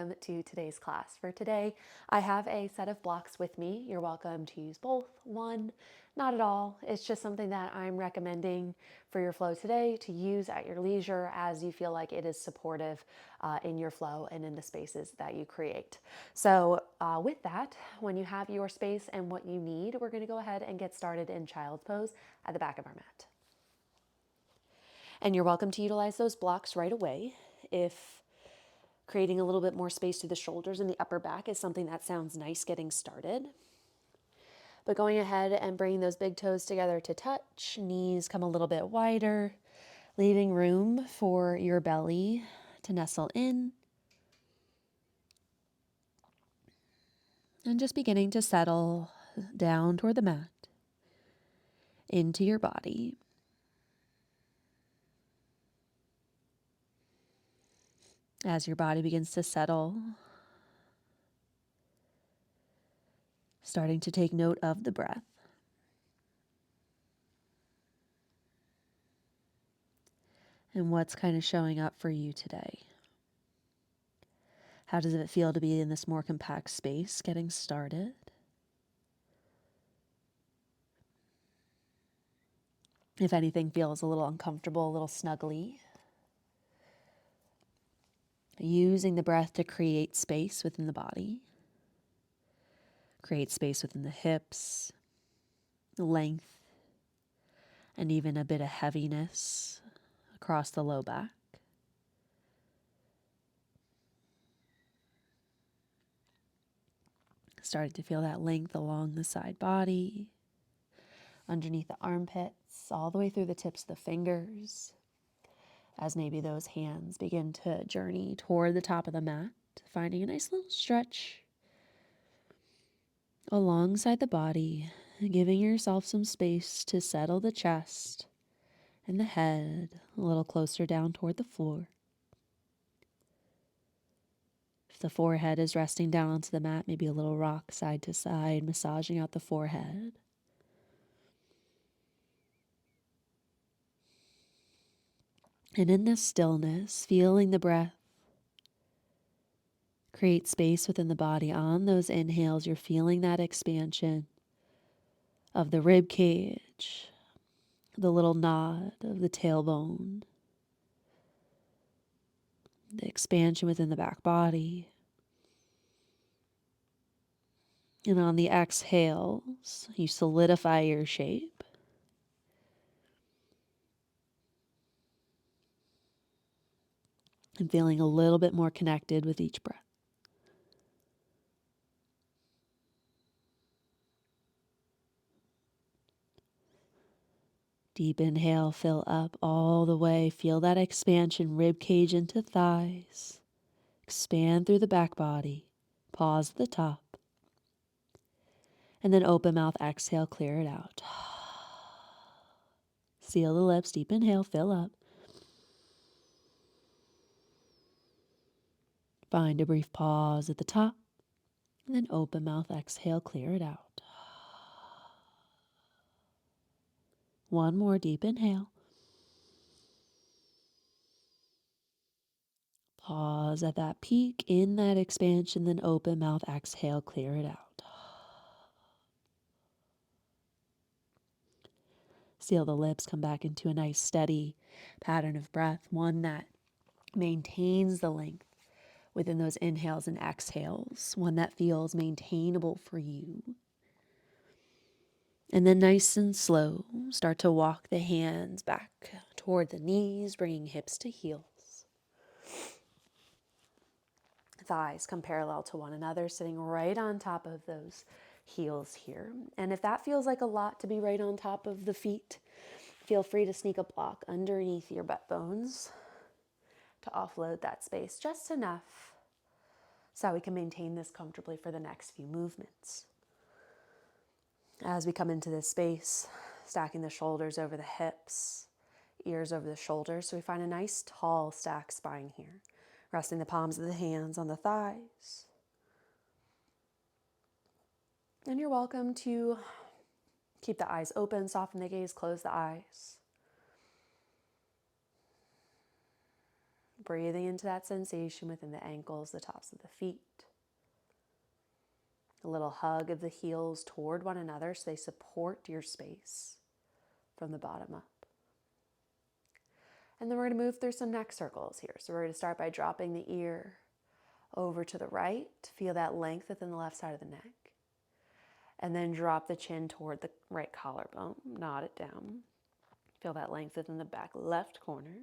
welcome to today's class. For today, I have a set of blocks with me. You're welcome to use both, one, not at all. It's just something that I'm recommending for your flow today to use at your leisure as you feel like it is supportive in your flow and in the spaces that you create. So with that, when you have your space and what you need, we're going to go ahead and get started in child's pose at the back of our mat. And you're welcome to utilize those blocks right away. If creating a little bit more space through the shoulders and the upper back is something that sounds nice getting started. But going ahead and bringing those big toes together to touch, knees come a little bit wider, leaving room for your belly to nestle in. And just beginning to settle down toward the mat, into your body. As your body begins to settle, starting to take note of the breath. And what's kind of showing up for you today. How does it feel to be in this more compact space getting started? If anything feels a little uncomfortable, a little snuggly. Using the breath to create space within the body. Create space within the hips, the length, and even a bit of heaviness across the low back. Starting to feel that length along the side body, underneath the armpits, all the way through the tips of the fingers, as maybe those hands begin to journey toward the top of the mat, finding a nice little stretch alongside the body, giving yourself some space to settle the chest and the head a little closer down toward the floor. If the forehead is resting down onto the mat, maybe a little rock side to side, massaging out the forehead. And in this stillness, feeling the breath create space within the body. On those inhales, you're feeling that expansion of the rib cage, the little nod of the tailbone, the expansion within the back body. And on the exhales, you solidify your shape. And feeling a little bit more connected with each breath. Deep inhale, fill up all the way. Feel that expansion, rib cage into thighs. Expand through the back body. Pause at the top. And then open mouth, exhale, clear it out. Seal the lips, deep inhale, fill up. Find a brief pause at the top. And then open mouth, exhale, clear it out. One more deep inhale. Pause at that peak, in that expansion, then open mouth, exhale, clear it out. Seal the lips, come back into a nice steady pattern of breath, one that maintains the length within those inhales and exhales, one that feels maintainable for you. And then nice and slow, start to walk the hands back toward the knees, bringing hips to heels. Thighs come parallel to one another, sitting right on top of those heels here. And if that feels like a lot to be right on top of the feet, feel free to sneak a block underneath your butt bones to offload that space just enough so we can maintain this comfortably for the next few movements. As we come into this space, stacking the shoulders over the hips, ears over the shoulders, so we find a nice tall stack spine here, resting the palms of the hands on the thighs. And you're welcome to keep the eyes open, soften the gaze, close the eyes. breathing into that sensation within the ankles, the tops of the feet. A little hug of the heels toward one another so they support your space from the bottom up. And then we're going to move through some neck circles here. So we're going to start by dropping the ear over to the right. Feel that length within the left side of the neck. And then drop the chin toward the right collarbone. Nod it down. Feel that length within the back left corner.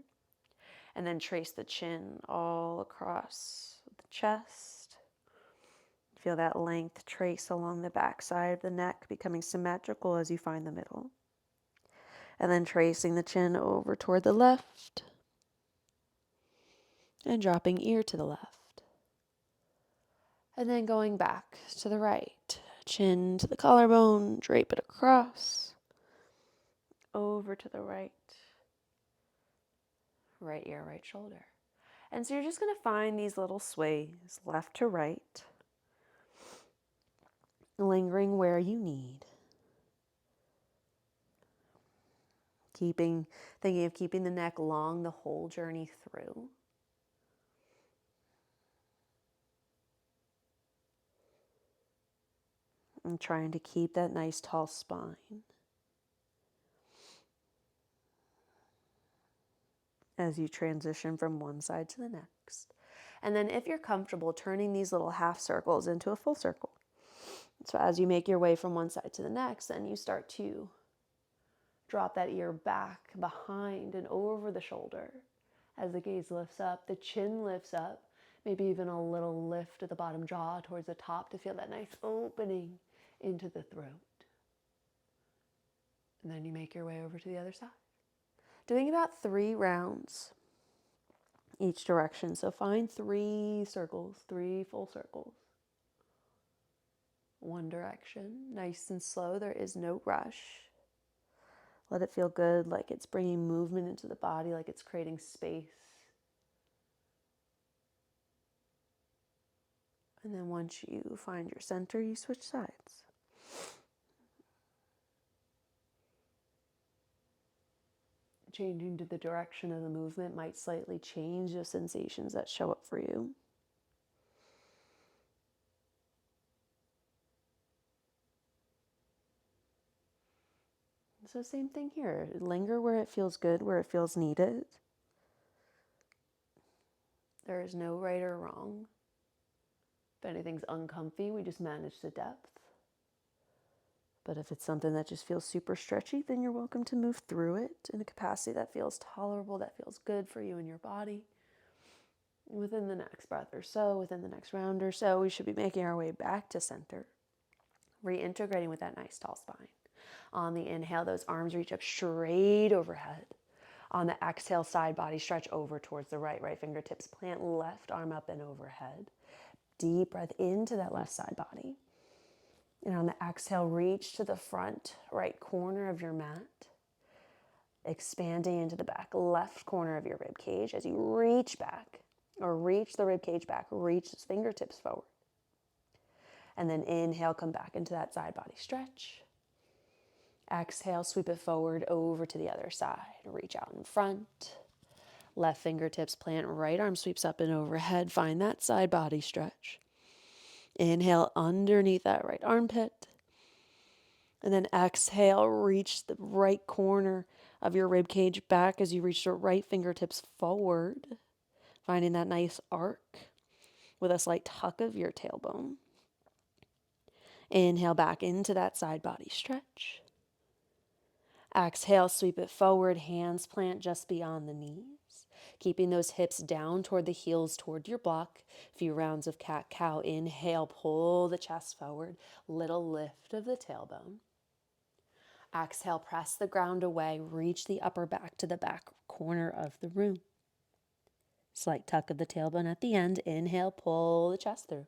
And then trace the chin all across the chest. Feel that length trace along the back side of the neck, becoming symmetrical as you find the middle. And then tracing the chin over toward the left. And dropping ear to the left. And then going back to the right. Chin to the collarbone, drape it across. Over to the right. Right ear, right shoulder. And so you're just going to find these little sways left to right, lingering where you need. Thinking of keeping the neck long the whole journey through. And trying to keep that nice tall spine. As you transition from one side to the next. And then if you're comfortable, turning these little half circles into a full circle. So as you make your way from one side to the next, then you start to drop that ear back behind and over the shoulder. As the gaze lifts up, the chin lifts up, maybe even a little lift of the bottom jaw towards the top to feel that nice opening into the throat. And then you make your way over to the other side. Doing about 3 rounds each direction. So find 3 circles, 3 full circles. One direction, nice and slow. There is no rush. Let it feel good, like it's bringing movement into the body, like it's creating space. And then once you find your center, you switch sides. Changing to the direction of the movement might slightly change the sensations that show up for you. So same thing here. Linger where it feels good, where it feels needed. There is no right or wrong. If anything's uncomfy, we just manage the depth. But if it's something that just feels super stretchy, then you're welcome to move through it in a capacity that feels tolerable, that feels good for you and your body. Within the next breath or so, within the next round or so, we should be making our way back to center, reintegrating with that nice tall spine. On the inhale, those arms reach up straight overhead. On the exhale, side body stretch over towards the right. Right fingertips plant, left arm up and overhead. Deep breath into that left side body. And on the exhale, reach to the front right corner of your mat. Expanding into the back left corner of your rib cage as you reach back, or reach the rib cage back, reach those fingertips forward. And then inhale, come back into that side body stretch. Exhale, sweep it forward over to the other side. Reach out in front. Left fingertips plant, right arm sweeps up and overhead. Find that side body stretch. Inhale underneath that right armpit. And then exhale, reach the right corner of your rib cage back as you reach the right fingertips forward. Finding that nice arc with a slight tuck of your tailbone. Inhale back into that side body stretch. Exhale, sweep it forward, hands plant just beyond the knees. Keeping those hips down toward the heels, toward your block. A few rounds of cat-cow. Inhale, pull the chest forward. Little lift of the tailbone. Exhale, press the ground away. Reach the upper back to the back corner of the room. Slight tuck of the tailbone at the end. Inhale, pull the chest through.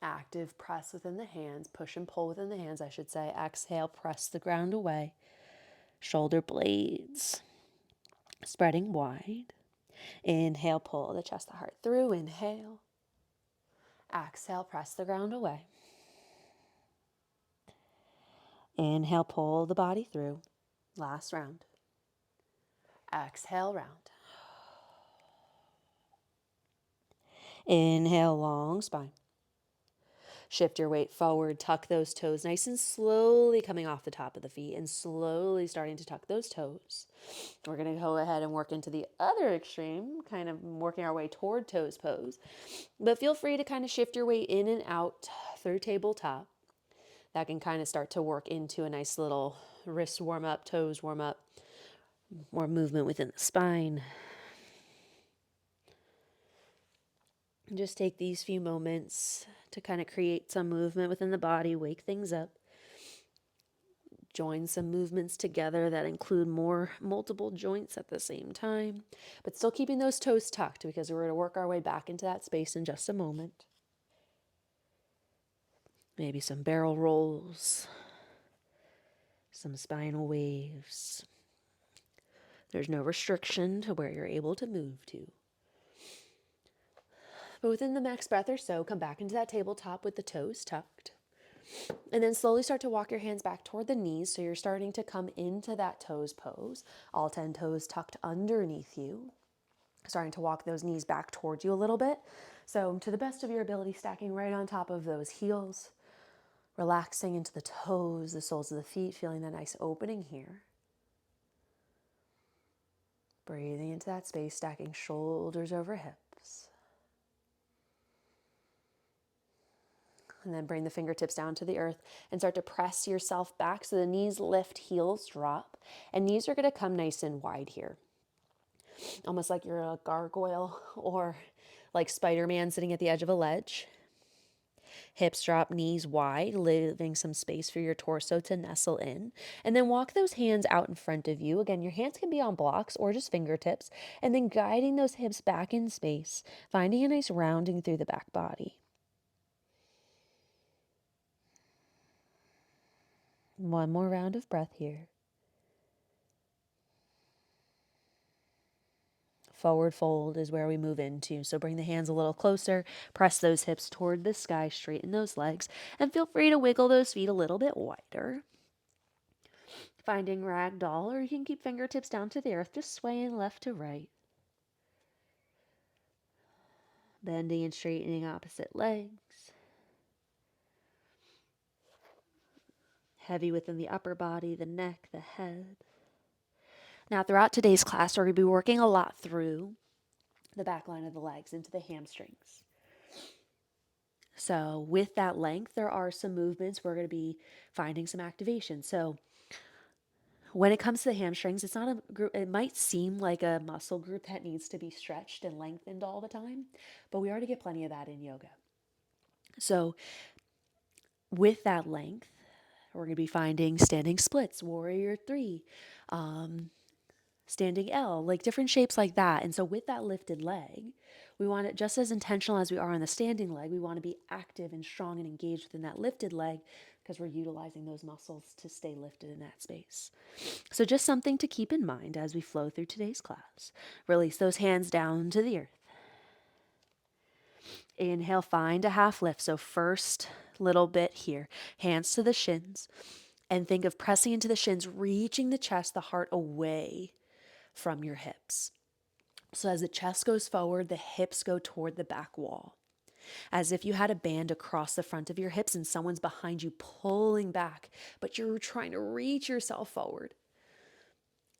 Active press within the hands, push and pull within the hands, I should say. Exhale, press the ground away. Shoulder blades spreading wide. Inhale, pull the chest, the heart through. Inhale. Exhale, press the ground away. Inhale, pull the body through. Last round. Exhale, round. Inhale, long spine. Shift your weight forward, tuck those toes nice and slowly coming off the top of the feet and slowly starting to tuck those toes. We're going to go ahead and work into the other extreme, kind of working our way toward toes pose. But feel free to kind of shift your weight in and out through tabletop. That can kind of start to work into a nice little wrist warm up, toes warm up, more movement within the spine. Just take these few moments to kind of create some movement within the body, wake things up. Join some movements together that include multiple joints at the same time, but still keeping those toes tucked because we're going to work our way back into that space in just a moment. Maybe some barrel rolls, some spinal waves. There's no restriction to where you're able to move to. But within the next breath or so, come back into that tabletop with the toes tucked. And then slowly start to walk your hands back toward the knees. So you're starting to come into that toes pose. All 10 toes tucked underneath you. Starting to walk those knees back towards you a little bit. So to the best of your ability, stacking right on top of those heels. Relaxing into the toes, the soles of the feet, feeling that nice opening here. Breathing into that space, stacking shoulders over hips. And then bring the fingertips down to the earth and start to press yourself back so the knees lift, heels drop. And knees are going to come nice and wide here. Almost like you're a gargoyle or like Spider-Man sitting at the edge of a ledge. Hips drop, knees wide, leaving some space for your torso to nestle in. And then walk those hands out in front of you. Again, your hands can be on blocks or just fingertips. And then guiding those hips back in space, finding a nice rounding through the back body. One more round of breath here. Forward fold is where we move into. So bring the hands a little closer, press those hips toward the sky, straighten those legs, and feel free to wiggle those feet a little bit wider. Finding ragdoll, or you can keep fingertips down to the earth, just swaying left to right. Bending and straightening opposite legs. Heavy within the upper body, the neck, the head. Now, throughout today's class, we're going to be working a lot through the back line of the legs into the hamstrings. So with that length, there are some movements we're going to be finding some activation. So when it comes to the hamstrings, it's not a group, it might seem like a muscle group that needs to be stretched and lengthened all the time, but we already get plenty of that in yoga. So with that length, we're going to be finding standing splits, warrior 3, standing L, like different shapes like that. And so with that lifted leg, we want it just as intentional as we are on the standing leg. We want to be active and strong and engaged within that lifted leg because we're utilizing those muscles to stay lifted in that space. So just something to keep in mind as we flow through today's class. Release those hands down to the earth. Inhale, find a half lift. So first little bit here, hands to the shins, and think of pressing into the shins, reaching the chest, the heart away from your hips. So as the chest goes forward, the hips go toward the back wall. As if you had a band across the front of your hips and someone's behind you pulling back, but you're trying to reach yourself forward.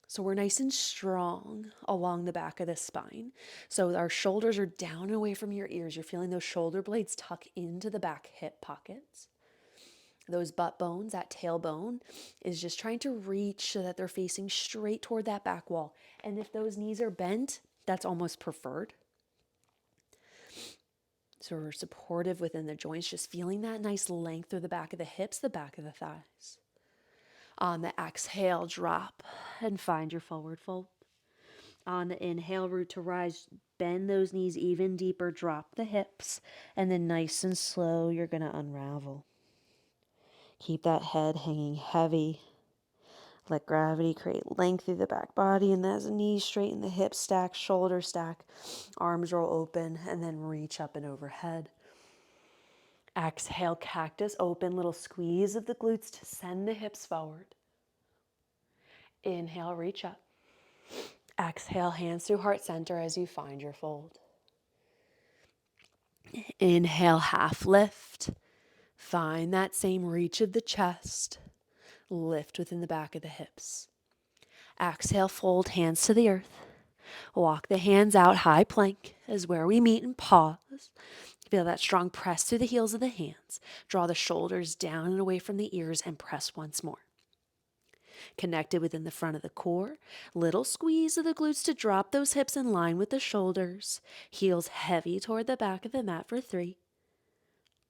So we're nice and strong along the back of the spine. So our shoulders are down and away from your ears. You're feeling those shoulder blades tuck into the back hip pockets. Those butt bones, that tailbone is just trying to reach so that they're facing straight toward that back wall. And if those knees are bent, that's almost preferred. So we're supportive within the joints, just feeling that nice length through the back of the hips, the back of the thighs. On the exhale, drop and find your forward fold. On the inhale, root to rise, bend those knees even deeper, drop the hips, and then nice and slow, you're going to unravel. Keep that head hanging heavy. Let gravity create length through the back body, and as the knees straighten, the hips stack, shoulders stack, arms roll open, and then reach up and overhead. Exhale, cactus, open, little squeeze of the glutes to send the hips forward. Inhale, reach up. Exhale, hands through heart center as you find your fold. Inhale, half lift. Find that same reach of the chest. Lift within the back of the hips. Exhale, fold hands to the earth. Walk the hands out, high plank is where we meet and pause. Feel that strong press through the heels of the hands. Draw the shoulders down and away from the ears and press once more. Connected within the front of the core. Little squeeze of the glutes to drop those hips in line with the shoulders. Heels heavy toward the back of the mat for 3,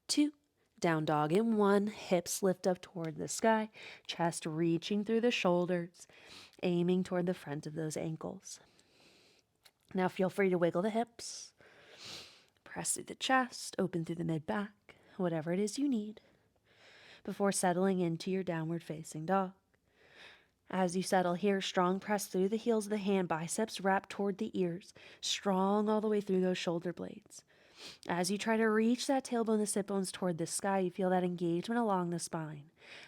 2, down dog in 1. Hips lift up toward the sky. Chest reaching through the shoulders. Aiming toward the front of those ankles. Now feel free to wiggle the hips. Press through the chest. Open through the mid-back. Whatever it is you need. Before settling into your downward facing dog. As you settle here, strong press through the heels of the hand, biceps wrap toward the ears, strong all the way through those shoulder blades. As you try to reach that tailbone, the sit bones toward the sky, you feel that engagement along the spine.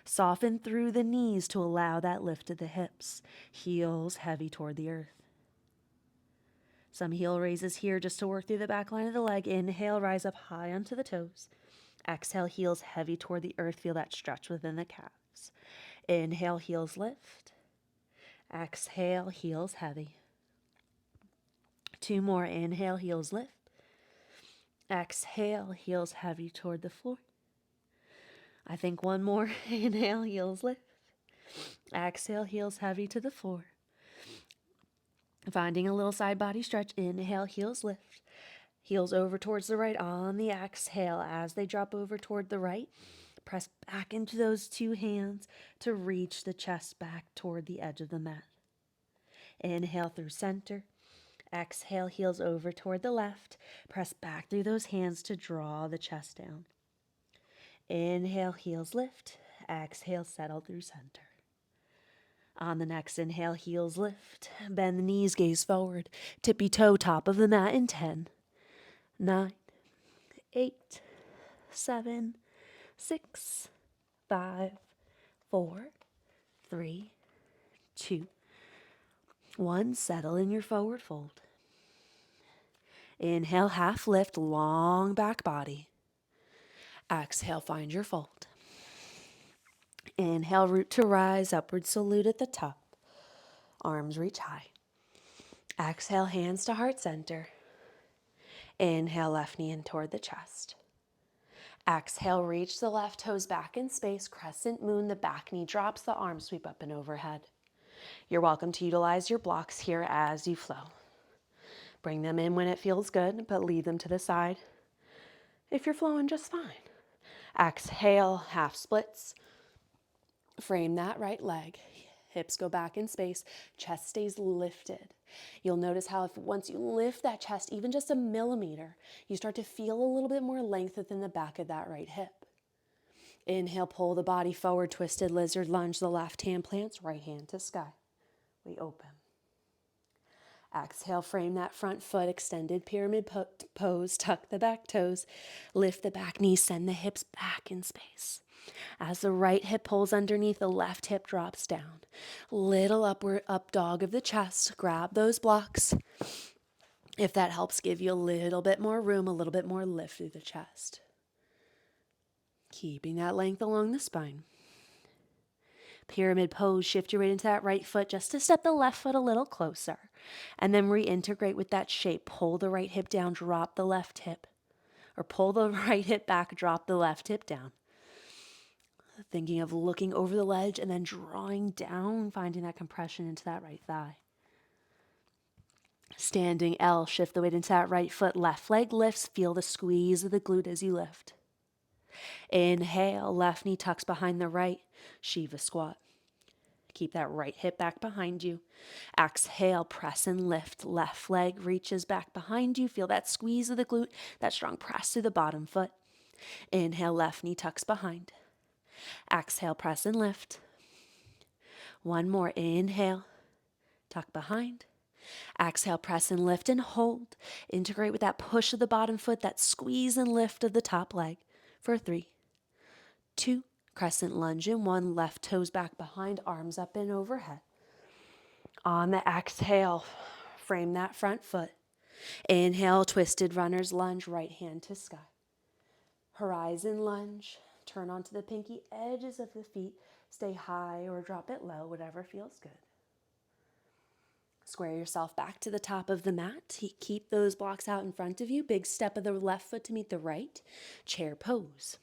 Soften through the knees to allow that lift of the hips, heels heavy toward the earth. Some heel raises here just to work through the back line of the leg. Inhale, rise up high onto the toes. Exhale, heels heavy toward the earth. Feel that stretch within the calves. Inhale, heels lift. Exhale, heels heavy. 2 more. Inhale, heels lift. Exhale, heels heavy toward the floor. I think 1 more. Inhale, heels lift. Exhale, heels heavy to the floor. Finding a little side body stretch. Inhale, heels lift. Heels over towards the right on the exhale. As they drop over toward the right, press back into those 2 hands to reach the chest back toward the edge of the mat. Inhale through center. Exhale, heels over toward the left. Press back through those hands to draw the chest down. Inhale, heels lift. Exhale, settle through center. On the next inhale, heels lift. Bend the knees, gaze forward. Tippy toe, top of the mat in 10, 9, 8, 7, 6, 5, 4, 3, 2, 1. Settle in your forward fold. Inhale, half lift, long back body. Exhale, find your fold. Inhale, root to rise, upward salute at the top. Arms reach high. Exhale, hands to heart center. Inhale, left knee in toward the chest. Exhale, reach the left toes back in space, crescent moon, the back knee drops, the arms sweep up and overhead. You're welcome to utilize your blocks here as you flow. Bring them in when it feels good, but leave them to the side if you're flowing just fine. Exhale, half splits. Frame that right leg. Hips go back in space. Chest stays lifted. You'll notice how once you lift that chest even just a millimeter, you start to feel a little bit more length within the back of that right hip. Inhale, pull the body forward, twisted lizard lunge. The left hand plants, right hand to sky. We open. Exhale, frame that front foot, extended pyramid pose, tuck the back toes, lift the back knee, send the hips back in space. As the right hip pulls underneath, the left hip drops down. Little upward up dog of the chest, grab those blocks. If that helps give you a little bit more room, a little bit more lift through the chest. Keeping that length along the spine. Pyramid pose, shift your weight into that right foot just to step the left foot a little closer. And then reintegrate with that shape. Pull the right hip down, drop the left hip. Or pull the right hip back, drop the left hip down. Thinking of looking over the ledge and then drawing down, finding that compression into that right thigh. Standing L, shift the weight into that right foot. Left leg lifts, feel the squeeze of the glute as you lift. Inhale, left knee tucks behind the right, Shiva squat. Keep that right hip back behind you. Exhale, press and lift. Left leg reaches back behind you. Feel that squeeze of the glute, that strong press through the bottom foot. Inhale, left knee tucks behind. Exhale, press and lift. 1 more. Inhale, tuck behind. Exhale, press and lift and hold. Integrate with that push of the bottom foot, that squeeze and lift of the top leg for 3, 2, crescent lunge in 1, left toes back behind, arms up and overhead. On the exhale, frame that front foot. Inhale, twisted runner's lunge, right hand to sky. Horizon lunge, turn onto the pinky edges of the feet. Stay high or drop it low, whatever feels good. Square yourself back to the top of the mat. Keep those blocks out in front of you. Big step of the left foot to meet the right. Chair pose.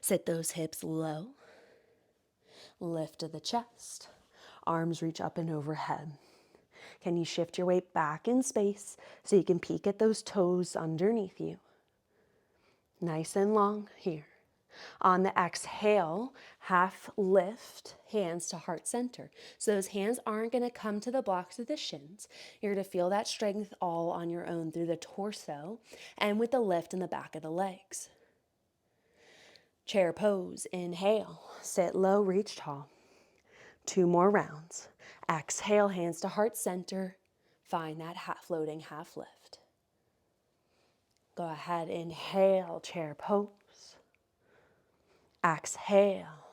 Sit those hips low. Lift to the chest. Arms reach up and overhead. Can you shift your weight back in space so you can peek at those toes underneath you? Nice and long here. On the exhale, half lift, hands to heart center. So those hands aren't going to come to the blocks of the shins. You're going to feel that strength all on your own through the torso and with the lift in the back of the legs. Chair pose, inhale, sit low, reach tall. 2 more rounds. Exhale, hands to heart center. Find that floating half lift. Go ahead, inhale, chair pose. Exhale,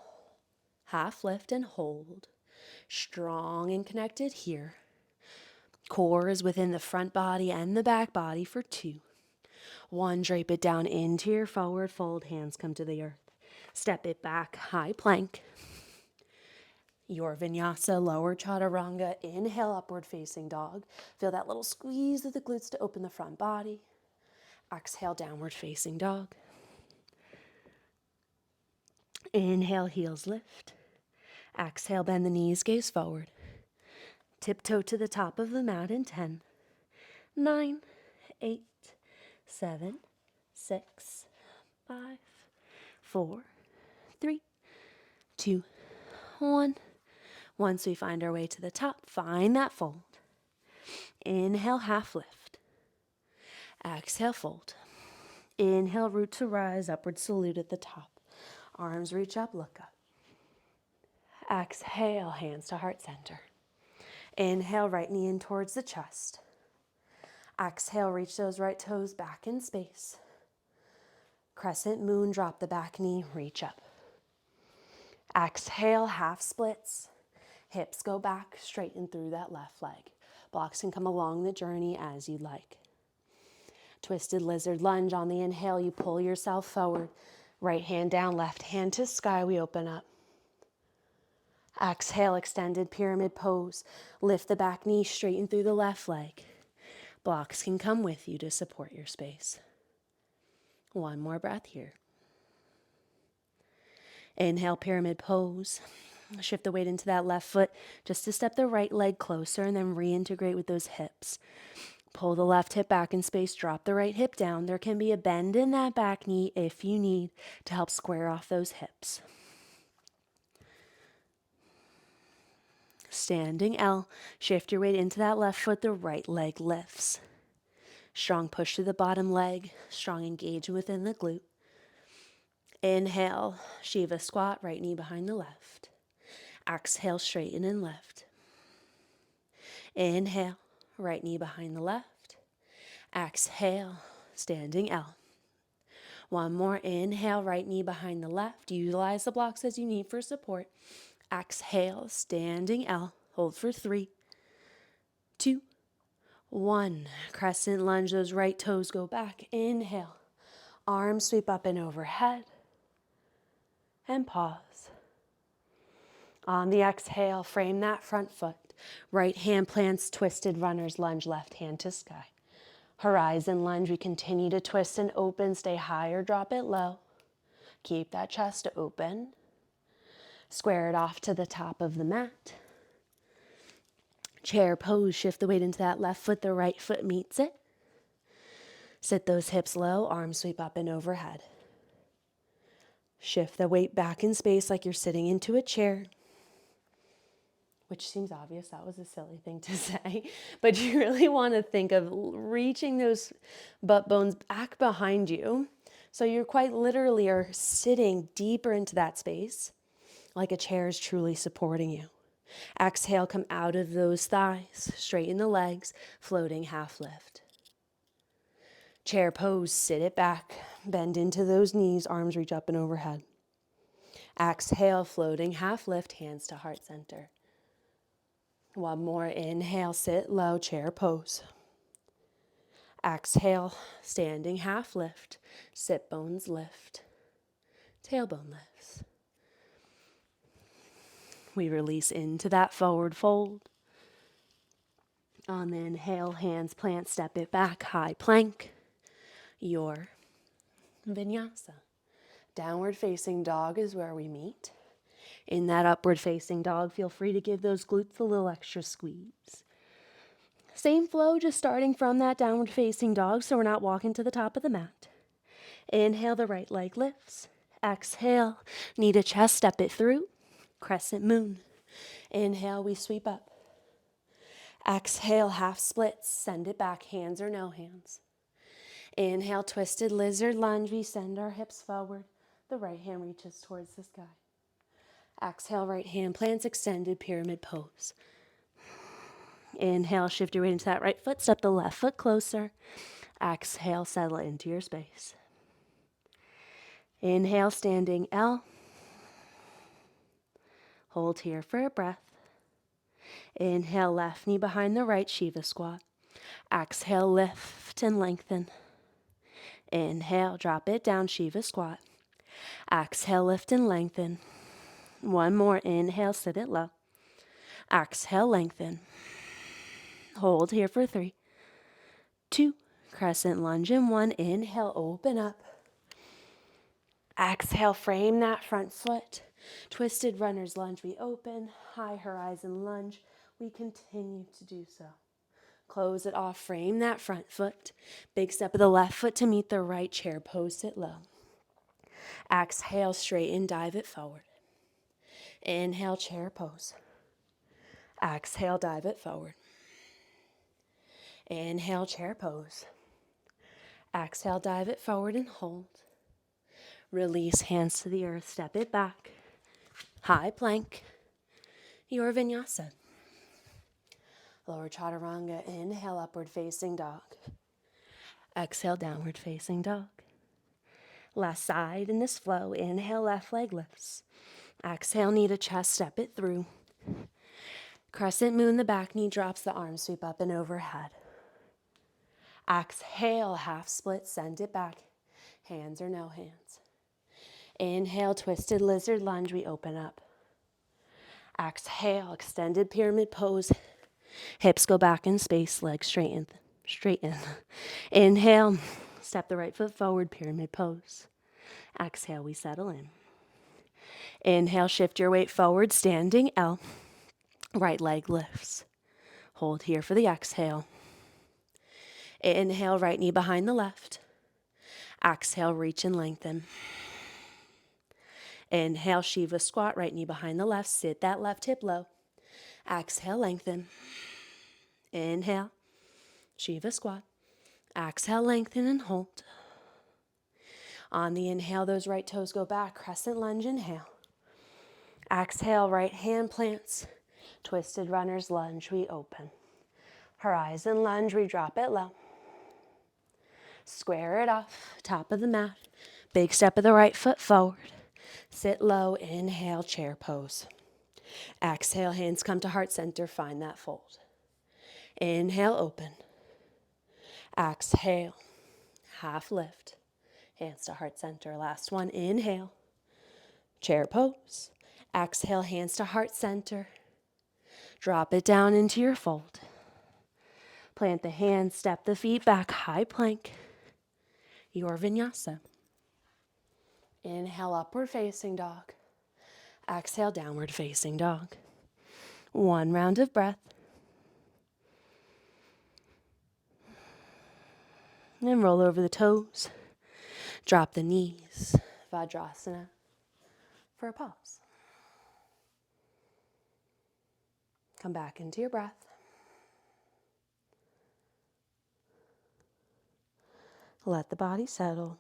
half lift and hold. Strong and connected here. Core is within the front body and the back body for 2. 1, drape it down into your forward fold, hands come to the earth. Step it back, high plank. Your vinyasa, lower chaturanga. Inhale, upward facing dog. Feel that little squeeze of the glutes to open the front body. Exhale, downward facing dog. Inhale, heels lift. Exhale, bend the knees, gaze forward. Tiptoe to the top of the mat in 10, 9, 8, 7, 6, 5, 4, 3, 2, 1. Once we find our way to the top, find that fold. Inhale, half lift. Exhale, fold. Inhale, root to rise, upward salute at the top. Arms reach up, look up. Exhale, hands to heart center. Inhale, right knee in towards the chest. Exhale, reach those right toes back in space. Crescent moon, drop the back knee, reach up. Exhale, half splits. Hips go back, straighten through that left leg. Blocks can come along the journey as you like. Twisted lizard lunge. On the inhale, you pull yourself forward. Right hand down, left hand to sky, we open up. Exhale, extended pyramid pose. Lift the back knee, straighten through the left leg. Blocks can come with you to support your space. 1 more breath here. Inhale, pyramid pose. Shift the weight into that left foot just to step the right leg closer and then reintegrate with those hips. Pull the left hip back in space, drop the right hip down. There can be a bend in that back knee if you need to help square off those hips. Standing L, shift your weight into that left foot, the right leg lifts. Strong push to the bottom leg, strong engagement within the glute. Inhale, Shiva squat, right knee behind the left. Exhale, straighten and lift. Inhale, right knee behind the left. Exhale, standing L. 1 more, inhale, right knee behind the left. Utilize the blocks as you need for support. Exhale, standing L. Hold for 3, 2, 1. Crescent lunge, those right toes go back. Inhale, arms sweep up and overhead. And pause. On the exhale, frame that front foot. Right hand plants twisted runner's lunge, left hand to sky. Horizon lunge, we continue to twist and open. Stay high or drop it low. Keep that chest open. Square it off to the top of the mat. Chair pose, shift the weight into that left foot, the right foot meets it. Sit those hips low, arms sweep up and overhead. Shift the weight back in space like you're sitting into a chair. Which seems obvious, that was a silly thing to say. But you really want to think of reaching those butt bones back behind you. So you're quite literally are sitting deeper into that space, like a chair is truly supporting you. Exhale, come out of those thighs, straighten the legs, floating half lift. Chair pose, sit it back, bend into those knees, arms reach up and overhead. Exhale, floating half lift, hands to heart center. 1 more, inhale, sit low, chair pose. Exhale, standing half lift, sit bones lift, tailbone lifts. We release into that forward fold. On the inhale, hands plant, step it back, high plank, your vinyasa. Downward facing dog is where we meet. In that upward facing dog, feel free to give those glutes a little extra squeeze. Same flow, just starting from that downward facing dog so we're not walking to the top of the mat. Inhale, the right leg lifts. Exhale, knee to chest, step it through. Crescent moon. Inhale, we sweep up. Exhale, half splits, send it back, hands or no hands. Inhale, twisted lizard lunge, we send our hips forward. The right hand reaches towards the sky. Exhale, right hand plants, extended pyramid pose. Inhale, shift your weight into that right foot, step the left foot closer. Exhale, settle into your space. Inhale, standing L. Hold here for a breath. Inhale, left knee behind the right, Shiva squat. Exhale, lift and lengthen. Inhale, drop it down, Shiva squat. Exhale, lift and lengthen. One more, inhale, sit it low. Exhale, lengthen. Hold here for 3, 2, crescent lunge in 1. Inhale, open up. Exhale, frame that front foot. Twisted runner's lunge, we open. High horizon lunge, we continue to do so. Close it off, frame that front foot. Big step of the left foot to meet the right, chair pose, sit low. Exhale, straighten, dive it forward. Inhale, chair pose. Exhale, dive it forward. Inhale, chair pose. Exhale, dive it forward and hold. Release, hands to the earth, step it back. High plank, your vinyasa. Lower chaturanga, inhale, upward facing dog. Exhale, downward facing dog. Left side in this flow, inhale, left leg lifts. Exhale, knee to chest, step it through. Crescent moon, the back knee drops, the arms sweep up and overhead. Exhale, half split, send it back. Hands or no hands. Inhale, twisted lizard lunge, we open up. Exhale, extended pyramid pose. Hips go back in space, legs straighten. Inhale, step the right foot forward, pyramid pose. Exhale, we settle in. Inhale, shift your weight forward, standing L. Right leg lifts. Hold here for the exhale. Inhale, right knee behind the left. Exhale, reach and lengthen. Inhale, Shiva squat, right knee behind the left. Sit that left hip low. Exhale, lengthen. Inhale, Shiva squat. Exhale, lengthen and hold. On the inhale, those right toes go back. Crescent lunge, inhale. Exhale, right hand plants. Twisted runner's lunge, we open. Horizon lunge, we drop it low. Square it off, top of the mat. Big step of the right foot forward. Sit low, inhale, chair pose. Exhale, hands come to heart center, find that fold. Inhale, open. Exhale, half lift. Hands to heart center. Last one, inhale. Chair pose. Exhale, hands to heart center. Drop it down into your fold. Plant the hands, step the feet back, high plank. Your vinyasa. Inhale, upward facing dog. Exhale, downward facing dog. One round of breath. And roll over the toes. Drop the knees. Vajrasana for a pause. Come back into your breath. Let the body settle.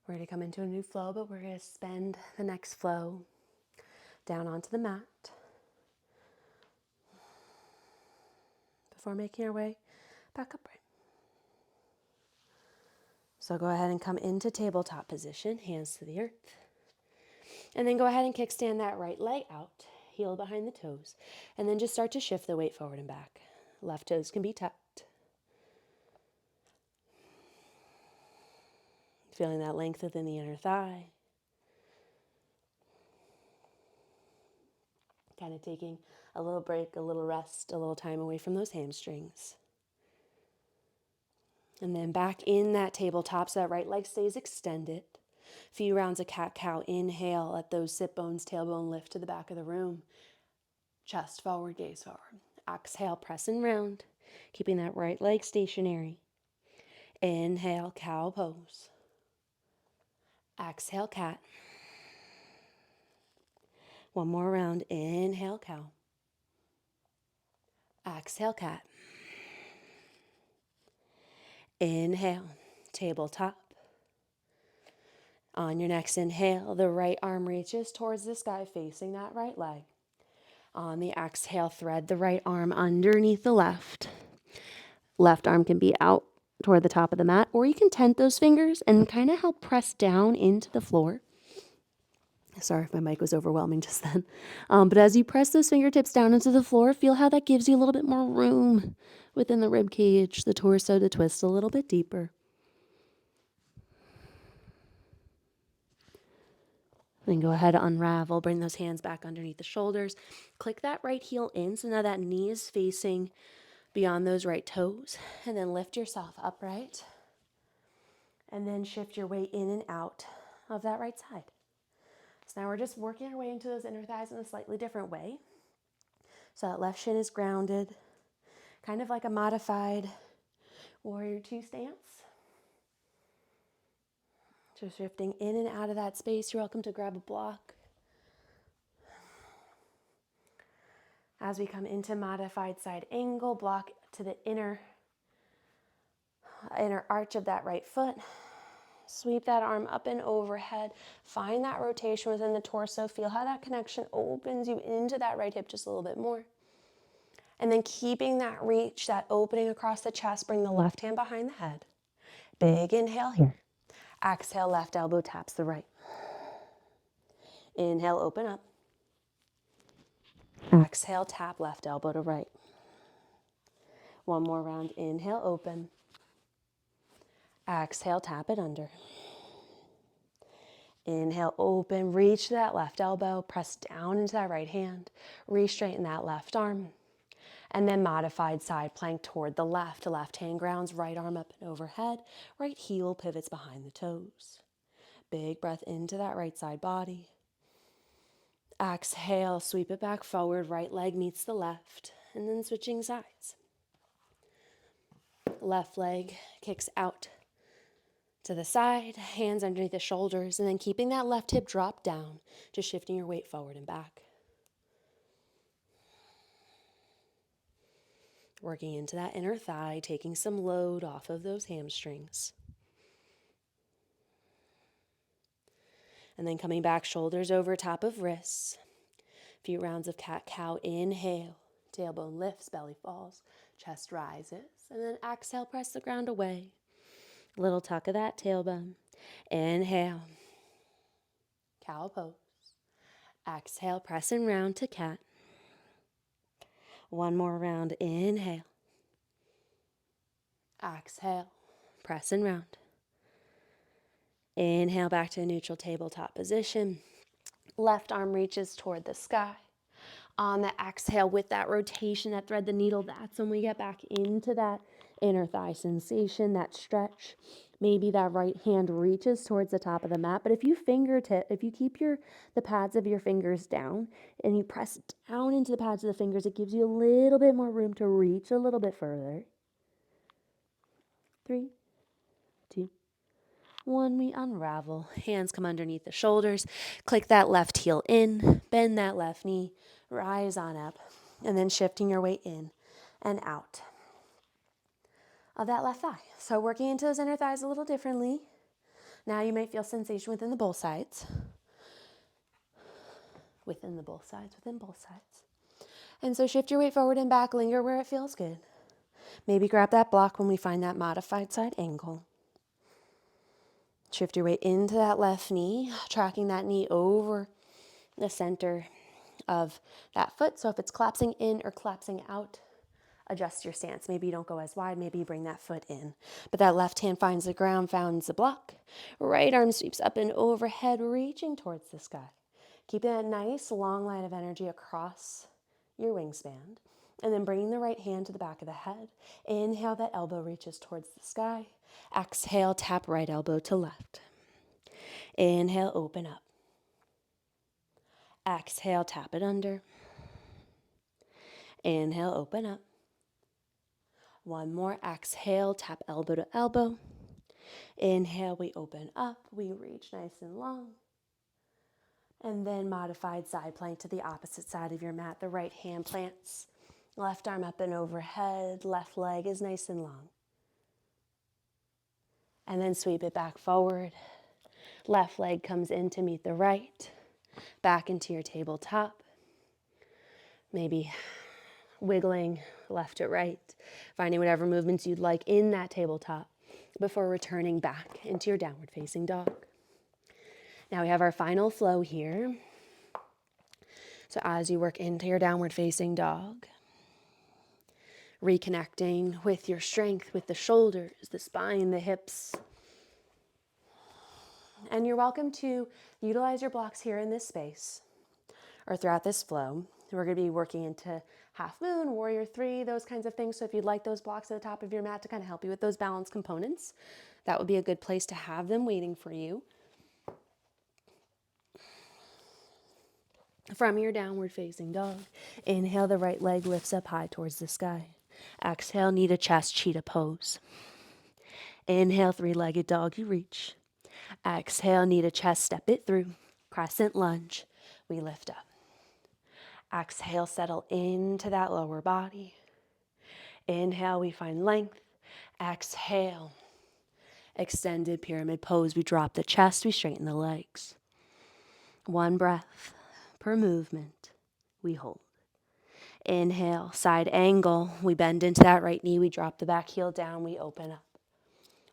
We're going to come into a new flow, but we're going to spend the next flow down onto the mat before making our way back upright. So go ahead and come into tabletop position, hands to the earth. And then go ahead and kickstand that right leg out. heel behind the toes. And then just start to shift the weight forward and back. Left toes can be tucked. Feeling that length within the inner thigh. Kind of taking a little break, a little rest, a little time away from those hamstrings. And then back in that tabletop so that right leg stays extended. A few rounds of cat-cow. Inhale, let those sit bones, tailbone lift to the back of the room. Chest forward, gaze forward. Exhale, press and round, keeping that right leg stationary. Inhale, cow pose. Exhale, cat. One more round. Inhale, cow. Exhale, cat. Inhale, tabletop. On your next inhale, the right arm reaches towards the sky, facing that right leg. On the exhale, thread the right arm underneath the left. Left arm can be out toward the top of the mat, or you can tent those fingers and kind of help press down into the floor. Sorry if my mic was overwhelming just then. But as you press those fingertips down into the floor, feel how that gives you a little bit more room within the rib cage, the torso to twist a little bit deeper. Then go ahead, unravel, bring those hands back underneath the shoulders. Click that right heel in, so now that knee is facing beyond those right toes. And then lift yourself upright. And then shift your weight in and out of that right side. So now we're just working our way into those inner thighs in a slightly different way. So that left shin is grounded, kind of like a modified warrior two stance. Just shifting in and out of that space. You're welcome to grab a block. As we come into modified side angle, block to the inner arch of that right foot. Sweep that arm up and overhead. Find that rotation within the torso. Feel how that connection opens you into that right hip just a little bit more. And then keeping that reach, that opening across the chest, bring the left hand behind the head. Big inhale here. Exhale, left elbow taps the right. Inhale, open up. Exhale, tap left elbow to right. One more round. Inhale, open. Exhale, tap it under. Inhale, open. Reach to that left elbow. Press down into that right hand. Re-straighten that left arm. And then modified side plank toward the left. Left hand grounds, right arm up and overhead. Right heel pivots behind the toes. Big breath into that right side body. Exhale, sweep it back forward. Right leg meets the left. And then switching sides. Left leg kicks out to the side, hands underneath the shoulders, and then keeping that left hip drop down, just shifting your weight forward and back. Working into that inner thigh, taking some load off of those hamstrings. And then coming back, shoulders over top of wrists. A few rounds of cat-cow. Inhale, tailbone lifts, belly falls, chest rises. And then exhale, press the ground away. Little tuck of that tailbone. Inhale, cow pose. Exhale, press and round to cat. One more round. Inhale. Exhale, press and round. Inhale back to a neutral tabletop position. Left arm reaches toward the sky. On the exhale, with that rotation, that thread the needle, that's when we get back into that inner thigh sensation, that stretch. Maybe that right hand reaches towards the top of the mat, but if you keep the pads of your fingers down and you press down into the pads of the fingers, it gives you a little bit more room to reach a little bit further. 3, 2, 1, we unravel. Hands come underneath the shoulders. Click that left heel in, bend that left knee, rise on up, and then shifting your weight in and out of that left thigh. So working into those inner thighs a little differently. Now you might feel sensation within the both sides. Within both sides. And so shift your weight forward and back, linger where it feels good. Maybe grab that block when we find that modified side angle. Shift your weight into that left knee, tracking that knee over the center of that foot. So if it's collapsing in or collapsing out, adjust your stance. Maybe you don't go as wide, maybe you bring that foot in. But that left hand finds the ground, finds the block. Right arm sweeps up and overhead, reaching towards the sky. Keeping that nice long line of energy across your wingspan. And then bringing the right hand to the back of the head. Inhale, that elbow reaches towards the sky. Exhale, tap right elbow to left. Inhale, open up. Exhale, tap it under. Inhale, open up. One more. Exhale, tap elbow to elbow. Inhale, we open up. We reach nice and long. And then modified side plank to the opposite side of your mat. The right hand plants. Left arm up and overhead. Left leg is nice and long. And then sweep it back forward. Left leg comes in to meet the right. Back into your tabletop. Maybe wiggling left to right. Finding whatever movements you'd like in that tabletop before returning back into your downward facing dog. Now we have our final flow here. So as you work into your downward facing dog, reconnecting with your strength, with the shoulders, the spine, the hips. And you're welcome to utilize your blocks here in this space or throughout this flow. We're going to be working into half moon, warrior three, those kinds of things. So if you'd like those blocks at the top of your mat to kind of help you with those balance components, that would be a good place to have them waiting for you. From your downward facing dog, inhale, the right leg lifts up high towards the sky. Exhale, knee to chest, cheetah pose. Inhale, three-legged dog, you reach. Exhale, knee to chest, step it through. Crescent lunge, we lift up. Exhale, settle into that lower body. Inhale, we find length. Exhale, extended pyramid pose. We drop the chest, we straighten the legs. One breath per movement, we hold. Inhale, side angle. We bend into that right knee. We drop the back heel down. We open up.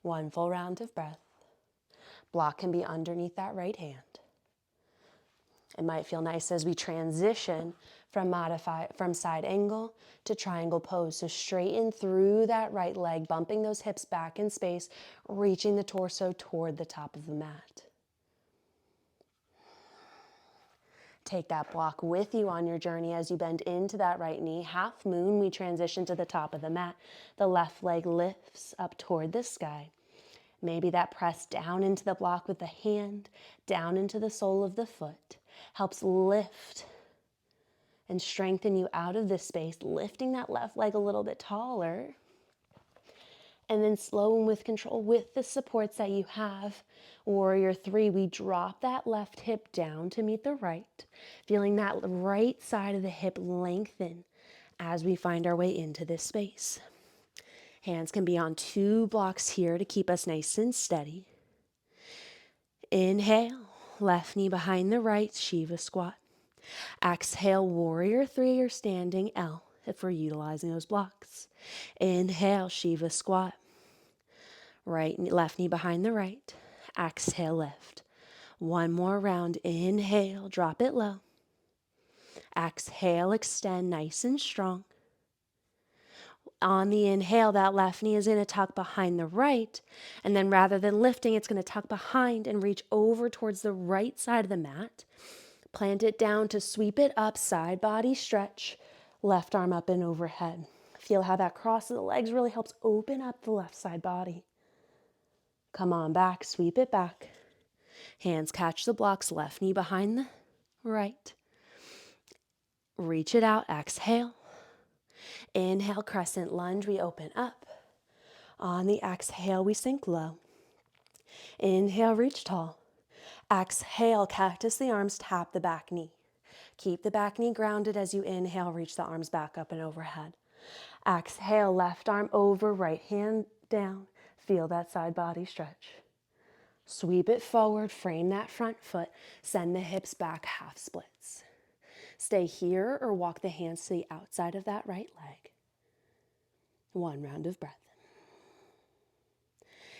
One full round of breath. Block can be underneath that right hand. It might feel nice as we transition from side angle to triangle pose. So straighten through that right leg, bumping those hips back in space, reaching the torso toward the top of the mat. Take that block with you on your journey as you bend into that right knee. Half moon, we transition to the top of the mat. The left leg lifts up toward the sky. Maybe that press down into the block with the hand, down into the sole of the foot, helps lift and strengthen you out of this space, lifting that left leg a little bit taller. And then slow and with control, with the supports that you have, warrior three, we drop that left hip down to meet the right, feeling that right side of the hip lengthen as we find our way into this space. Hands can be on two blocks here to keep us nice and steady. Inhale, left knee behind the right, Shiva squat. Exhale, warrior three or standing L if we're utilizing those blocks. Inhale, Shiva squat. Left knee behind the right. Exhale, lift. One more round. Inhale, drop it low. Exhale, extend nice and strong. On the inhale, that left knee is going to tuck behind the right. And then rather than lifting, it's going to tuck behind and reach over towards the right side of the mat. Plant it down to sweep it up, side body stretch, left arm up and overhead. Feel how that cross of the legs really helps open up the left side body. Come on back, sweep it back. Hands catch the blocks, left knee behind the right. Reach it out, exhale. Inhale, crescent lunge, we open up. On the exhale, we sink low. Inhale, reach tall. Exhale, cactus the arms, tap the back knee. Keep the back knee grounded as you inhale, reach the arms back up and overhead. Exhale, left arm over, right hand down. Feel that side body stretch. Sweep it forward, frame that front foot, send the hips back, half splits. Stay here or walk the hands to the outside of that right leg. One round of breath.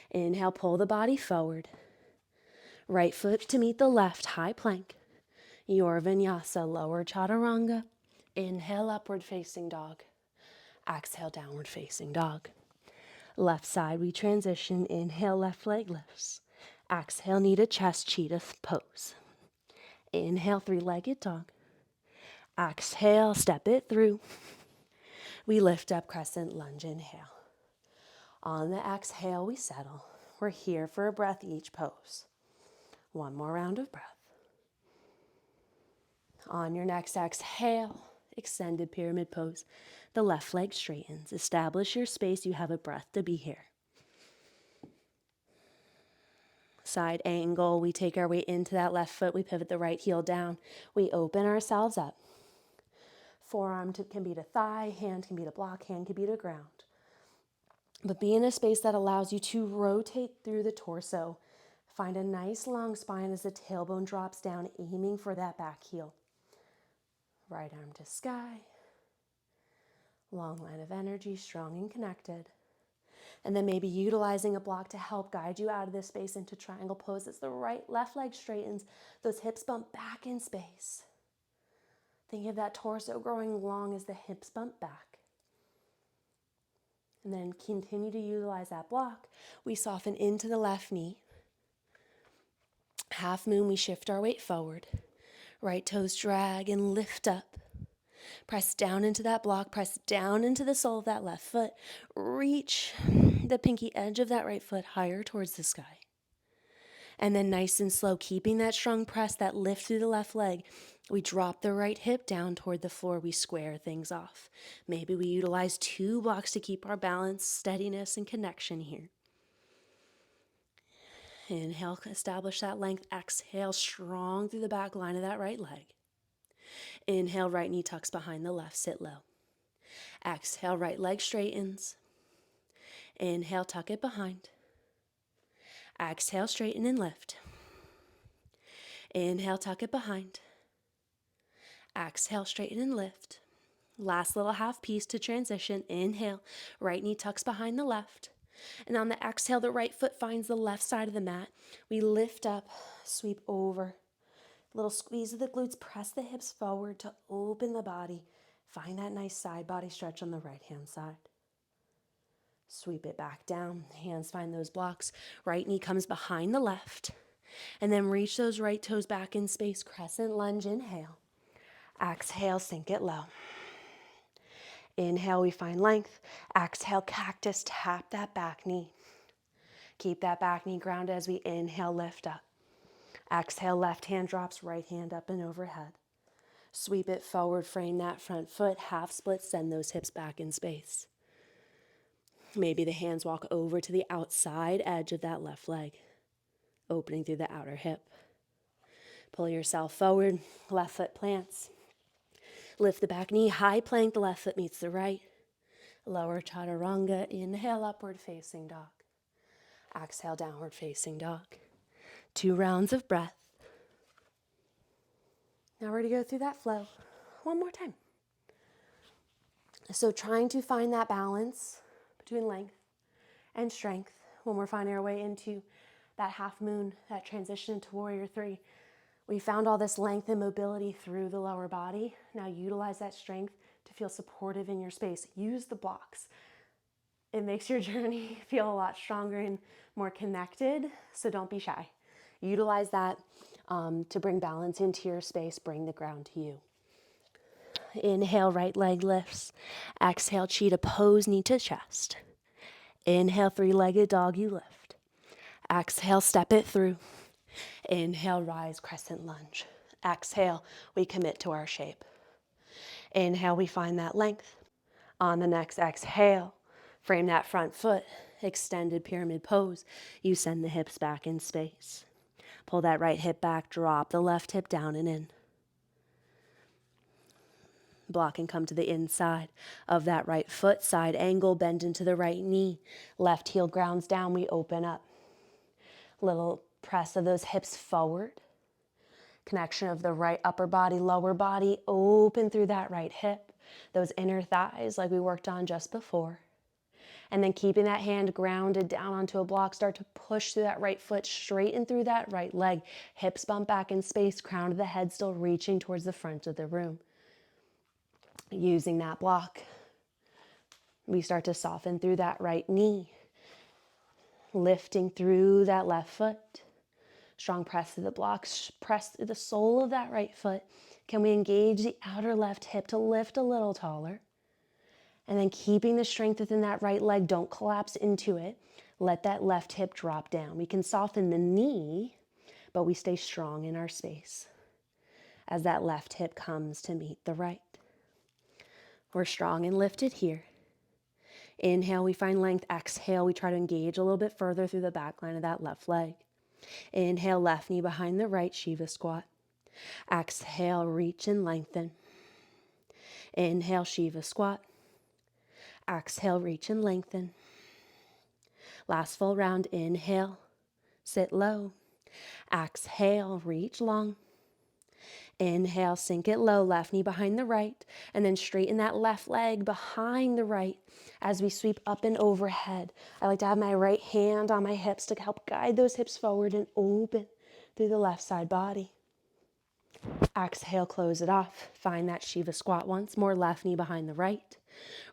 Inhale, pull the body forward. Right foot to meet the left, high plank. Your vinyasa, lower chaturanga. Inhale, upward facing dog. Exhale, downward facing dog. Left side, we transition. Inhale, left leg lifts. Exhale, knee to chest, cheetah pose. Inhale, three-legged dog. Exhale, step it through. We lift up, crescent lunge, inhale. On the exhale, we settle. We're here for a breath each pose. One more round of breath. On your next exhale, extended pyramid pose. The left leg straightens. Establish your space. You have a breath to be here. Side angle. We take our weight into that left foot. We pivot the right heel down. We open ourselves up. Forearm can be to thigh. Hand can be to block. Hand can be to ground. But be in a space that allows you to rotate through the torso. Find a nice long spine as the tailbone drops down, aiming for that back heel. Right arm to sky. Long line of energy, strong and connected. And then maybe utilizing a block to help guide you out of this space into triangle pose as the left leg straightens, those hips bump back in space. Think of that torso growing long as the hips bump back. And then continue to utilize that block. We soften into the left knee. Half moon, we shift our weight forward. Right toes drag and lift up. Press down into that block. Press down into the sole of that left foot. Reach the pinky edge of that right foot higher towards the sky. And then nice and slow, keeping that strong press, that lift through the left leg, we drop the right hip down toward the floor. We square things off. Maybe we utilize 2 blocks to keep our balance, steadiness, and connection here. Inhale, establish that length. Exhale, strong through the back line of that right leg. Inhale, right knee tucks behind the left, sit low. Exhale, right leg straightens. Inhale, tuck it behind. Exhale, straighten and lift. Inhale, tuck it behind. Exhale, straighten and lift. Last little half piece to transition. Inhale, right knee tucks behind the left. And on the exhale, the right foot finds the left side of the mat. We lift up, sweep over. Little squeeze of the glutes, press the hips forward to open the body. Find that nice side body stretch on the right-hand side. Sweep it back down. Hands find those blocks. Right knee comes behind the left. And then reach those right toes back in space. Crescent lunge, inhale. Exhale, sink it low. Inhale, we find length. Exhale, cactus, tap that back knee. Keep that back knee grounded as we inhale, lift up. Exhale, left hand drops, right hand up and overhead. Sweep it forward, frame that front foot, half split, send those hips back in space. Maybe the hands walk over to the outside edge of that left leg, opening through the outer hip. Pull yourself forward, left foot plants. Lift the back knee, high plank, the left foot meets the right. Lower chaturanga, inhale, upward facing dog. Exhale, downward facing dog. 2 rounds of breath. Now we're going to go through that flow one more time. So trying to find that balance between length and strength when we're finding our way into that half moon, that transition into warrior 3. We found all this length and mobility through the lower body. Now utilize that strength to feel supportive in your space. Use the blocks. It makes your journey feel a lot stronger and more connected, so don't be shy. Utilize that to bring balance into your space, bring the ground to you. Inhale, right leg lifts. Exhale, cheetah pose, knee to chest. Inhale, 3-legged dog, you lift. Exhale, step it through. Inhale, rise, crescent lunge. Exhale, we commit to our shape. Inhale, we find that length. On the next exhale, frame that front foot, extended pyramid pose. You send the hips back in space. Pull that right hip back, drop the left hip down and in. Block and come to the inside of that right foot, side angle, bend into the right knee. Left heel grounds down, we open up. Little press of those hips forward. Connection of the right upper body, lower body, open through that right hip. Those inner thighs like we worked on just before. And then keeping that hand grounded down onto a block, start to push through that right foot, straighten through that right leg. Hips bump back in space, crown of the head still reaching towards the front of the room. Using that block, we start to soften through that right knee, lifting through that left foot. Strong press through the blocks, press through the sole of that right foot. Can we engage the outer left hip to lift a little taller? And then keeping the strength within that right leg, don't collapse into it. Let that left hip drop down. We can soften the knee, but we stay strong in our space as that left hip comes to meet the right. We're strong and lifted here. Inhale, we find length. Exhale, we try to engage a little bit further through the back line of that left leg. Inhale, left knee behind the right, Shiva squat. Exhale, reach and lengthen. Inhale, Shiva squat. Exhale, reach and lengthen. Last full round, inhale, sit low. Exhale, reach long. Inhale, sink it low, left knee behind the right, and then straighten that left leg behind the right as we sweep up and overhead. I like to have my right hand on my hips to help guide those hips forward and open through the left side body. Exhale, close it off. Find that Shiva squat once more, left knee behind the right.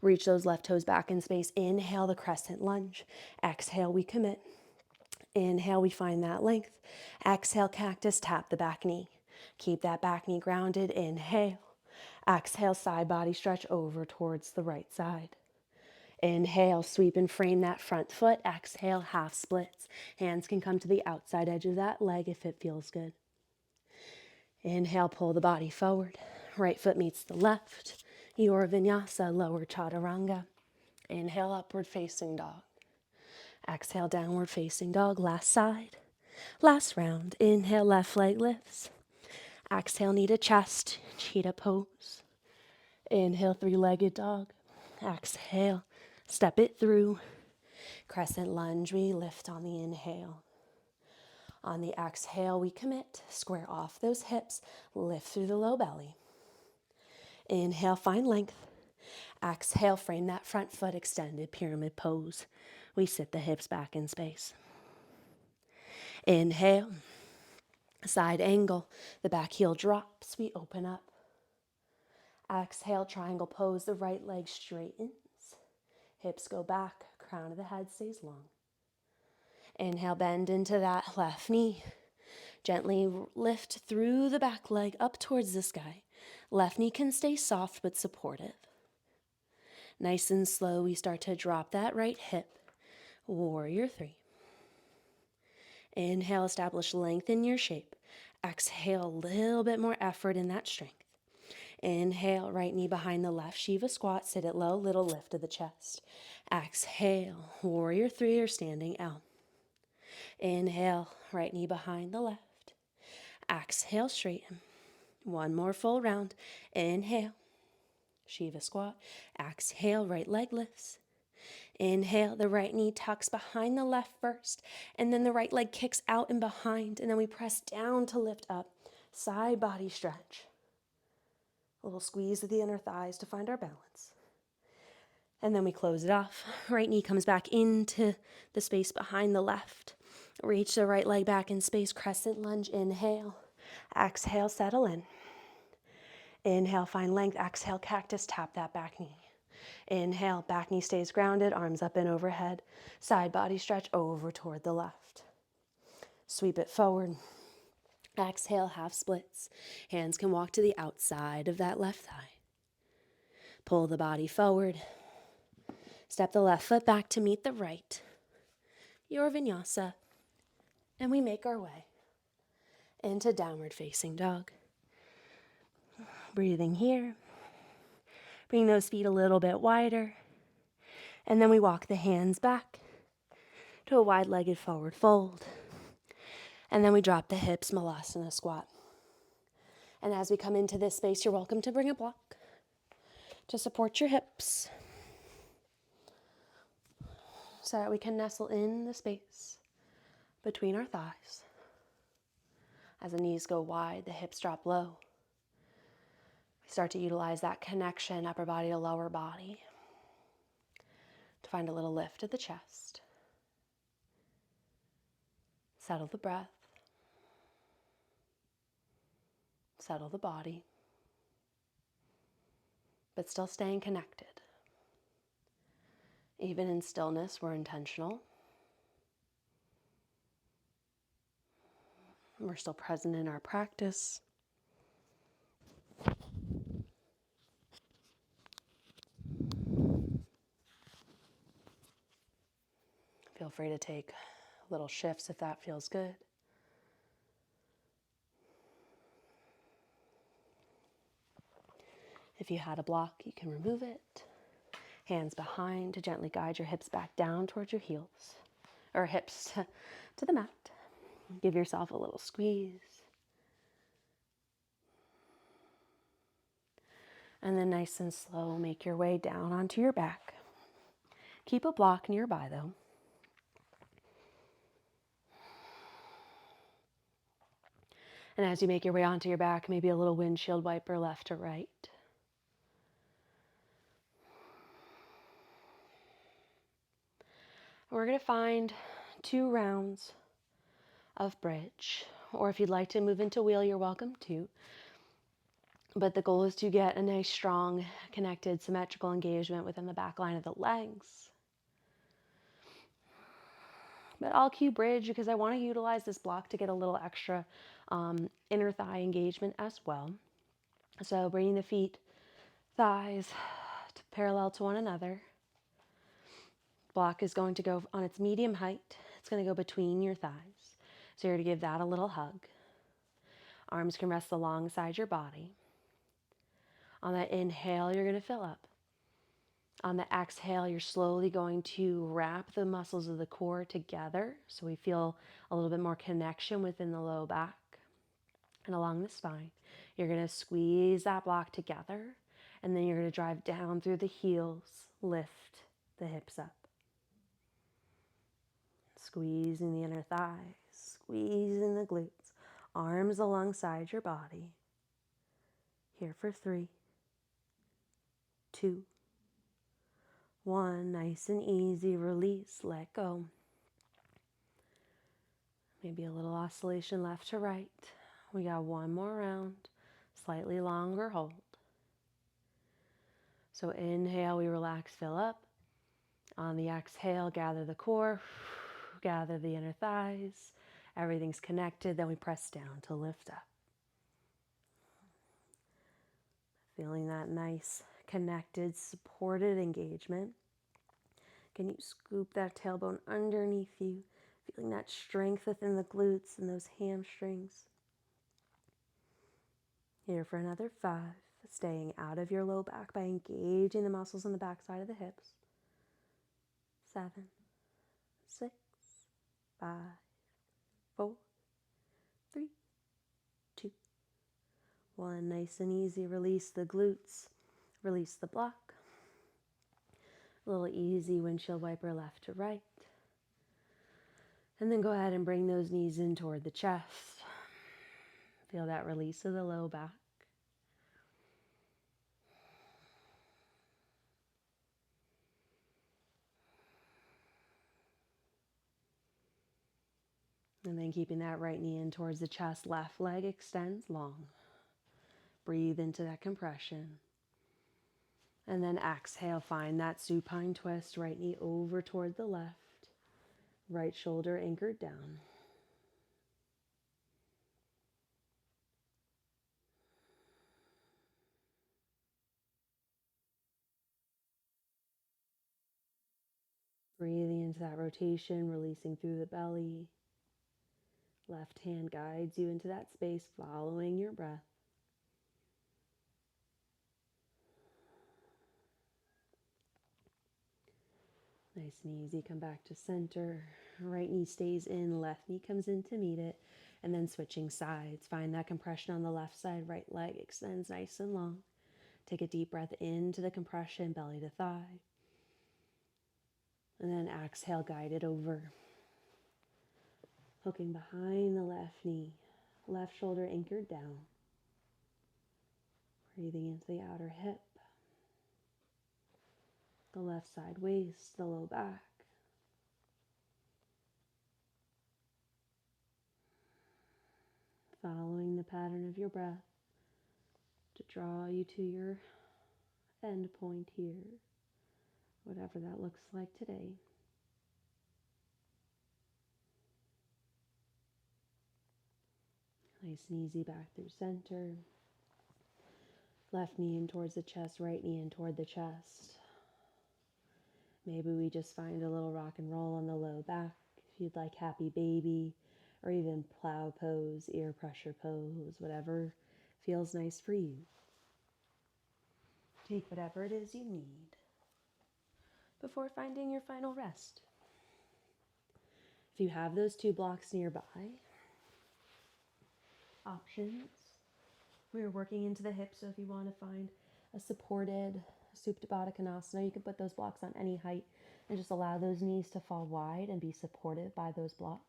Reach those left toes back in space. Inhale, the crescent lunge. Exhale, we commit. Inhale, we find that length. Exhale, cactus, tap the back knee. Keep that back knee grounded. Inhale. Exhale, side body stretch over towards the right side. Inhale, sweep and frame that front foot. Exhale, half splits. Hands can come to the outside edge of that leg if it feels good. Inhale, pull the body forward. Right foot meets the left. Your vinyasa, lower chaturanga. Inhale, upward facing dog. Exhale, downward facing dog. Last side. Last round. Inhale, left leg lifts. Exhale, knee to chest, cheetah pose. Inhale, three-legged dog. Exhale, step it through. Crescent lunge, we lift on the inhale. On the exhale, we commit. Square off those hips. Lift through the low belly. Inhale, find length. Exhale, frame that front foot, extended pyramid pose. We sit the hips back in space. Inhale, side angle. The back heel drops. We open up. Exhale, triangle pose. The right leg straightens. Hips go back. Crown of the head stays long. Inhale, bend into that left knee. Gently lift through the back leg up towards the sky. Left knee can stay soft but supportive. Nice and slow, we start to drop that right hip. Warrior three. Inhale, establish length in your shape. Exhale, a little bit more effort in that strength. Inhale, right knee behind the left, Shiva squat, sit it low, little lift of the chest. Exhale, warrior three or standing L. Inhale, right knee behind the left. Exhale, straighten. One more full round. Inhale, Shiva squat. Exhale, right leg lifts. Inhale, the right knee tucks behind the left first, and then the right leg kicks out and behind, and then we press down to lift up. Side body stretch. A little squeeze of the inner thighs to find our balance. And then we close it off. Right knee comes back into the space behind the left. Reach the right leg back in space, crescent lunge, inhale. Exhale, settle in. Inhale, find length. Exhale, cactus, tap that back knee. Inhale, back knee stays grounded, arms up and overhead. Side body stretch over toward the left. Sweep it forward. Exhale, half splits. Hands can walk to the outside of that left thigh. Pull the body forward. Step the left foot back to meet the right. Your vinyasa. And we make our way into downward facing dog. Breathing here. Bring those feet a little bit wider. And then we walk the hands back to a wide-legged forward fold. And then we drop the hips, Malasana squat. And as we come into this space, you're welcome to bring a block to support your hips so that we can nestle in the space between our thighs. As the knees go wide, the hips drop low. We start to utilize that connection, upper body to lower body, to find a little lift at the chest. Settle the breath. Settle the body. But still staying connected. Even in stillness, we're intentional. We're still present in our practice. Feel free to take little shifts if that feels good. If you had a block, you can remove it. Hands behind to gently guide your hips back down towards your heels, or hips to the mat. Give yourself a little squeeze. And then nice and slow, make your way down onto your back. Keep a block nearby though. And as you make your way onto your back, maybe a little windshield wiper left to right. We're going to find 2 rounds of bridge, or if you'd like to move into wheel, you're welcome to. But the goal is to get a nice, strong, connected, symmetrical engagement within the back line of the legs. But I'll cue bridge because I want to utilize this block to get a little extra inner thigh engagement as well. So bringing the feet, thighs parallel to one another. Block is going to go on its medium height. It's going to go between your thighs. So you're going to give that a little hug. Arms can rest alongside your body. On that inhale, you're going to fill up. On the exhale, you're slowly going to wrap the muscles of the core together so we feel a little bit more connection within the low back and along the spine. You're going to squeeze that block together, and then you're going to drive down through the heels, lift the hips up. Squeezing the inner thighs, squeezing the glutes, arms alongside your body. Here for 3, 2, 1, nice and easy, release, let go. Maybe a little oscillation left to right. We got 1 more round, slightly longer hold. So inhale, we relax, fill up. On the exhale, gather the core, gather the inner thighs. Everything's connected, then we press down to lift up. Feeling that nice, connected, supported engagement. Can you scoop that tailbone underneath you? Feeling that strength within the glutes and those hamstrings. Here for another 5. Staying out of your low back by engaging the muscles on the back side of the hips. 7, 6, 5, 4, 3, 2, 1. Nice and easy. Release the glutes. Release the block. A little easy windshield wiper left to right. And then go ahead and bring those knees in toward the chest. Feel that release of the low back. And then keeping that right knee in towards the chest, left leg extends long. Breathe into that compression. And then exhale, find that supine twist, right knee over toward the left. Right shoulder anchored down. Breathing into that rotation, releasing through the belly. Left hand guides you into that space, following your breath. Nice and easy, come back to center. Right knee stays in, left knee comes in to meet it. And then switching sides. Find that compression on the left side, right leg extends nice and long. Take a deep breath into the compression, belly to thigh. And then exhale, guide it over. Hooking behind the left knee, left shoulder anchored down. Breathing into the outer hip. the left side waist, the low back. Following the pattern of your breath to draw you to your end point here, whatever that looks like today. Nice and easy back through center. Left knee in towards the chest, right knee in toward the chest. Maybe we just find a little rock and roll on the low back. If you'd like happy baby, or even plow pose, ear pressure pose, whatever feels nice for you. Take whatever it is you need before finding your final rest. If you have those two blocks nearby, options. We're working into the hips, so if you want to find a supported Supta Baddha Konasana, you can put those blocks on any height and just allow those knees to fall wide and be supported by those blocks.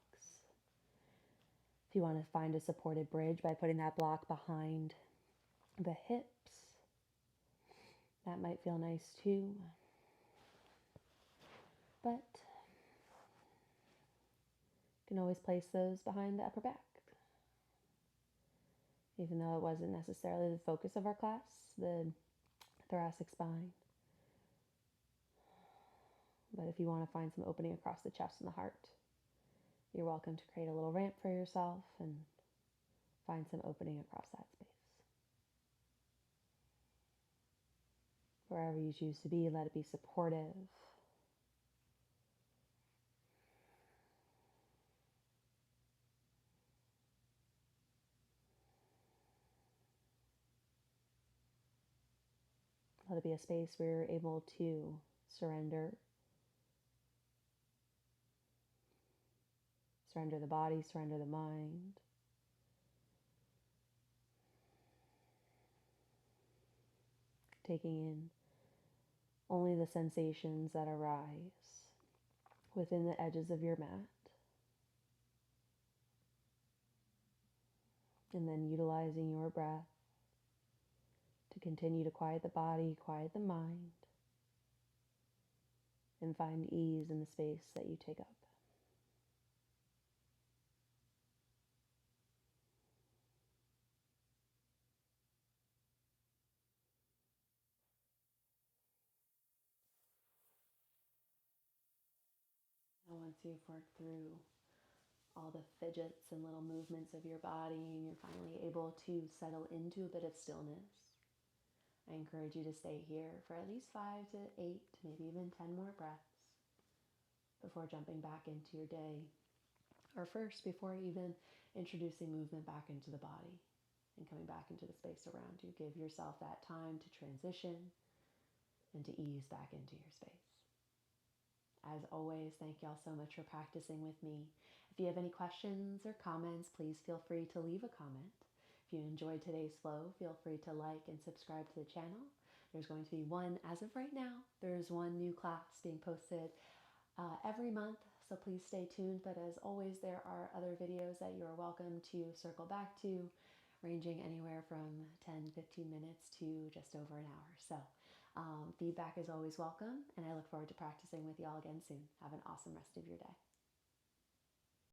If you want to find a supported bridge by putting that block behind the hips, that might feel nice too. But you can always place those behind the upper back. Even though it wasn't necessarily the focus of our class, the thoracic spine. But if you want to find some opening across the chest and the heart, you're welcome to create a little ramp for yourself and find some opening across that space. Wherever you choose to be, let it be supportive. Let it be a space where you're able to surrender. Surrender the body, surrender the mind. Taking in only the sensations that arise within the edges of your mat. And then utilizing your breath to continue to quiet the body, quiet the mind, and find ease in the space that you take up. And once you've worked through all the fidgets and little movements of your body and you're finally able to settle into a bit of stillness, I encourage you to stay here for at least 5 to 8, maybe even 10 more breaths before jumping back into your day, or first before even introducing movement back into the body and coming back into the space around you. Give yourself that time to transition and to ease back into your space. As always, thank y'all so much for practicing with me. If you have any questions or comments, please feel free to leave a comment. If you enjoyed today's flow, feel free to like and subscribe to the channel. There's going to be one, as of right now, there's one new class being posted every month, so please stay tuned. But as always, there are other videos that you're welcome to circle back to, ranging anywhere from 10-15 minutes to just over an hour. So feedback is always welcome, and I look forward to practicing with y'all again soon. Have an awesome rest of your day.